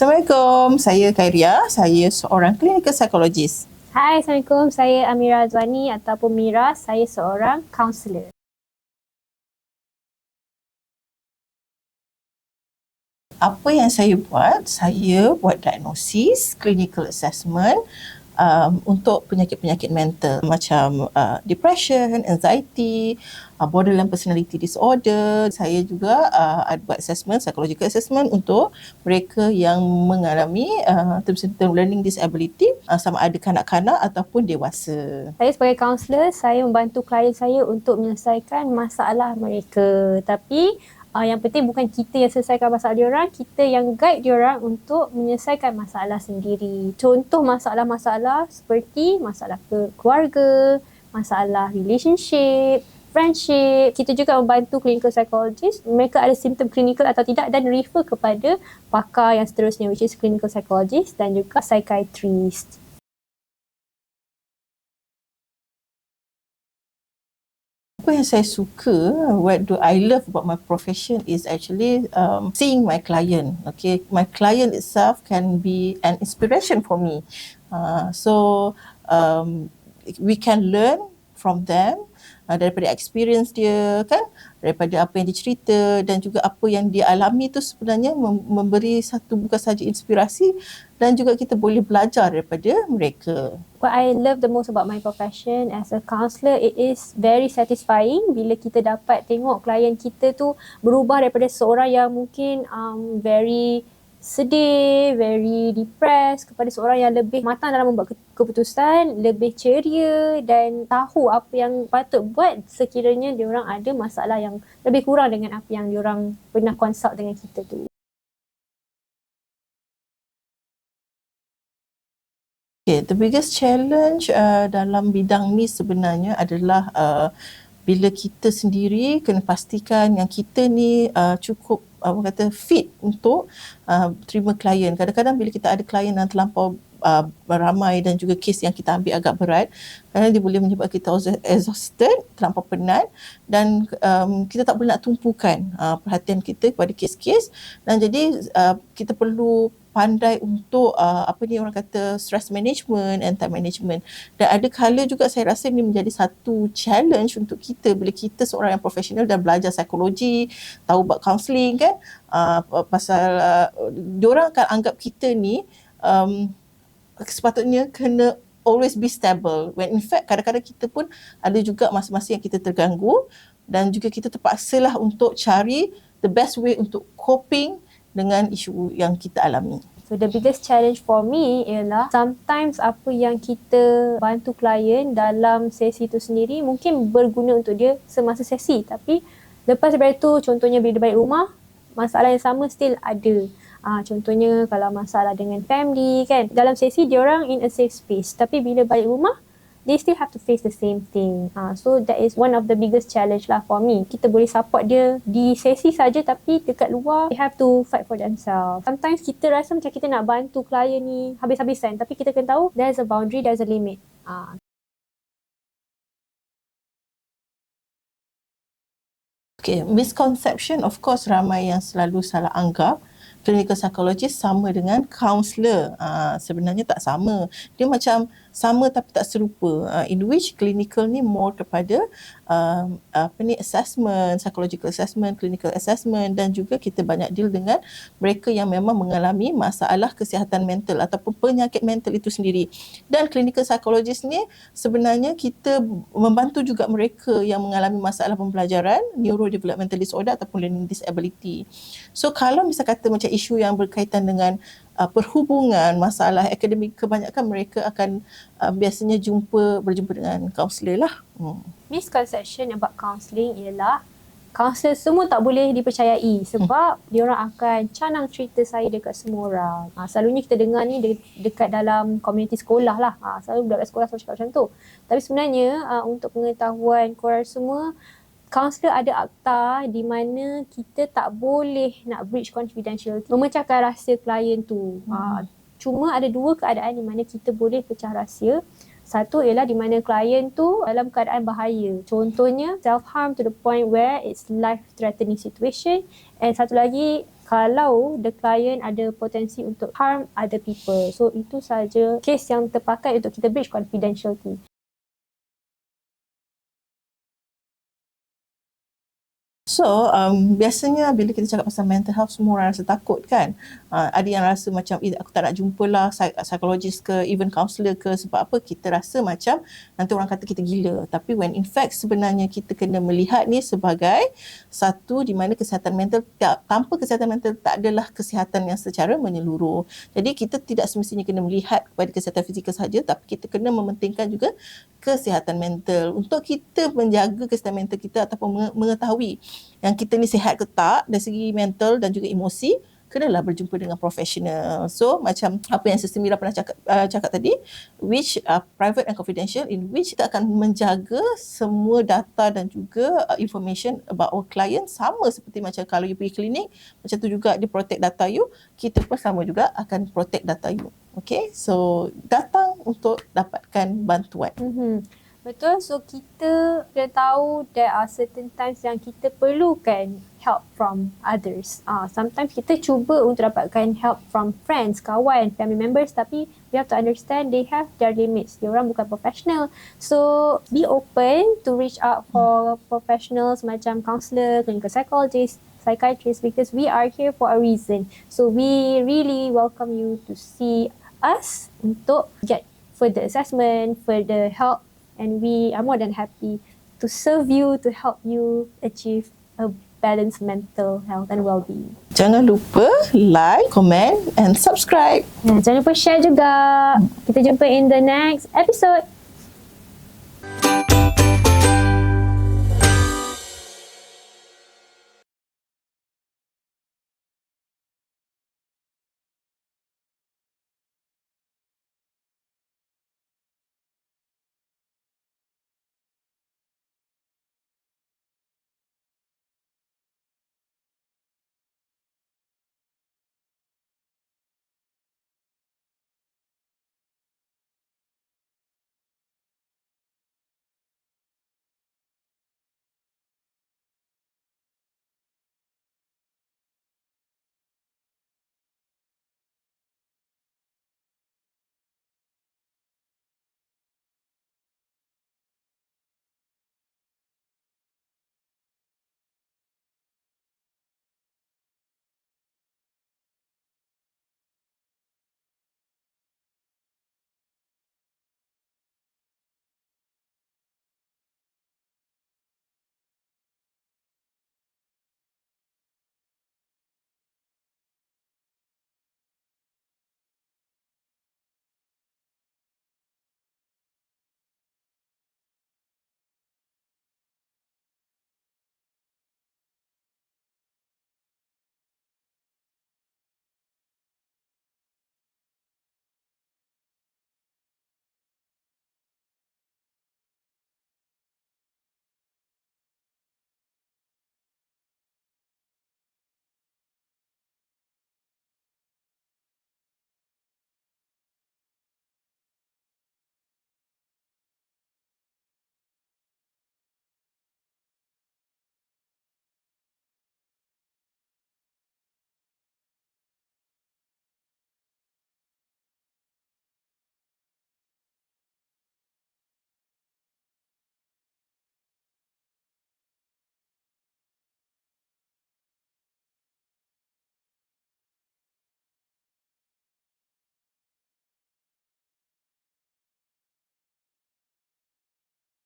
Assalamualaikum, saya Khairia, saya seorang clinical psychologist. Hai, Assalamualaikum. Saya Amira Azwani ataupun Mira. Saya seorang kaunselor. Apa yang saya buat? Saya buat diagnosis, clinical assessment untuk penyakit-penyakit mental macam depression, anxiety, borderline personality disorder. Saya juga buat assessment, psychological assessment untuk mereka yang mengalami term learning disability, sama ada kanak-kanak ataupun dewasa. Saya sebagai kaunselor, saya membantu klien saya untuk menyelesaikan masalah mereka. Tapi yang penting bukan kita yang selesaikan masalah diorang, kita yang guide diorang untuk menyelesaikan masalah sendiri. Contoh masalah-masalah seperti masalah keluarga, masalah relationship, friendship. Kita juga membantu clinical psychologist. Mereka ada simptom klinikal atau tidak dan refer kepada pakar yang seterusnya, which is clinical psychologist dan juga psychiatrist. Apa yang saya suka, what do I love about my profession is actually seeing my client. Okay, my client itself can be an inspiration for me. So we can learn from them daripada experience dia, kan, daripada apa yang dia cerita dan juga apa yang dia alami tu sebenarnya memberi satu bukan saja inspirasi dan juga kita boleh belajar daripada mereka. What I love the most about my profession as a counsellor, it is very satisfying bila kita dapat tengok klien kita tu berubah daripada seorang yang mungkin very sedih, very depressed kepada seorang yang lebih matang dalam membuat keputusan, lebih ceria dan tahu apa yang patut buat sekiranya diorang ada masalah yang lebih kurang dengan apa yang diorang pernah consult dengan kita tu. Okay, the biggest challenge dalam bidang ni sebenarnya adalah bila kita sendiri kena pastikan yang kita ni cukup fit untuk terima klien. Kadang-kadang bila kita ada klien yang terlampau ramai dan juga kes yang kita ambil agak berat, kerana dia boleh menyebabkan kita exhausted, terlampau penat dan kita tak boleh nak tumpukan perhatian kita kepada kes-kes dan jadi kita perlu pandai untuk orang kata stress management and time management. Dan ada kala juga saya rasa ini menjadi satu challenge untuk kita bila kita seorang yang profesional dan belajar psikologi, tahu buat counselling, kan, pasal diorang akan anggap kita ni sepatutnya kena always be stable, when in fact kadang-kadang kita pun ada juga masa-masa yang kita terganggu dan juga kita terpaksalah untuk cari the best way untuk coping dengan isu yang kita alami. So the biggest challenge for me ialah sometimes apa yang kita bantu klien dalam sesi itu sendiri mungkin berguna untuk dia semasa sesi, tapi lepas daripada itu, contohnya bila dia balik rumah, masalah yang sama still ada. Contohnya kalau masalah dengan family, kan, dalam sesi dia orang in a safe space, tapi bila balik rumah they still have to face the same thing. So that is one of the biggest challenge lah for me. Kita boleh support dia di sesi saja, tapi dekat luar they have to fight for themselves. Sometimes kita rasa macam kita nak bantu klien ni habis-habisan, tapi kita kena tahu there's a boundary, there's a limit. Okay, misconception, of course ramai yang selalu salah anggap clinical psychologist sama dengan counselor. Sebenarnya tak sama. Dia macam sama tapi tak serupa. In which clinical ni more kepada assessment, psychological assessment, clinical assessment dan juga kita banyak deal dengan mereka yang memang mengalami masalah kesihatan mental ataupun penyakit mental itu sendiri. Dan clinical psychologist ni sebenarnya kita membantu juga mereka yang mengalami masalah pembelajaran, neurodevelopmental disorder ataupun learning disability. So kalau misal kata macam isu yang berkaitan dengan perhubungan, masalah akademik, kebanyakan mereka akan biasanya berjumpa dengan kaunselor lah. Misconception about counselling ialah kaunselor semua tak boleh dipercayai sebab diorang akan canang cerita saya dekat semua orang. Selalunya kita dengar ni dekat dalam komuniti sekolah lah. Selalu budak sekolah selalu cakap macam tu. Tapi sebenarnya untuk pengetahuan korang semua, kaunselor ada akta di mana kita tak boleh nak breach confidentiality, memecahkan rahsia klien tu. Cuma ada dua keadaan di mana kita boleh pecah rahsia. Satu ialah di mana klien tu dalam keadaan bahaya. Contohnya self-harm to the point where it's life-threatening situation. And satu lagi, kalau the client ada potensi untuk harm other people. So itu saja case yang terpakai untuk kita breach confidentiality. So, biasanya bila kita cakap pasal mental health, semua orang rasa takut kan. Ada yang rasa macam, aku tak nak jumpa lah psikologis ke, even counselor ke. Sebab apa? Kita rasa macam nanti orang kata kita gila. Tapi when in fact sebenarnya kita kena melihat ni sebagai satu di mana kesihatan mental, tanpa kesihatan mental tak adalah kesihatan yang secara menyeluruh. Jadi kita tidak semestinya kena melihat kepada kesihatan fizikal sahaja, tapi kita kena mementingkan juga kesihatan mental untuk kita menjaga kesihatan mental kita ataupun mengetahui yang kita ni sihat ke tak dari segi mental dan juga emosi, kenalah berjumpa dengan profesional. So macam apa yang Sister Mira pernah cakap tadi, which private and confidential, in which kita akan menjaga semua data dan juga information about our client, sama seperti macam kalau you pergi klinik, macam tu juga dia protect data you, kita pun sama juga akan protect data you. Okay, so datang untuk dapatkan bantuan. Betul, so kita dah tahu there are certain times yang kita perlukan help from others. Sometimes kita cuba untuk dapatkan help from friends, kawan, family members, tapi we have to understand they have their limits. Diorang bukan professional. So be open to reach out for professionals macam counselor, clinical psychologist, psychiatrist, because we are here for a reason. So we really welcome you to see us untuk get further assessment, further help, and we are more than happy to serve you, to help you achieve a balanced mental health and well-being. Jangan lupa like, comment and subscribe. Jangan lupa share juga. Kita jumpa in the next episode.